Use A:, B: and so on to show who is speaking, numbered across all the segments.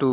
A: 2،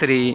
A: 3،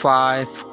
A: 5،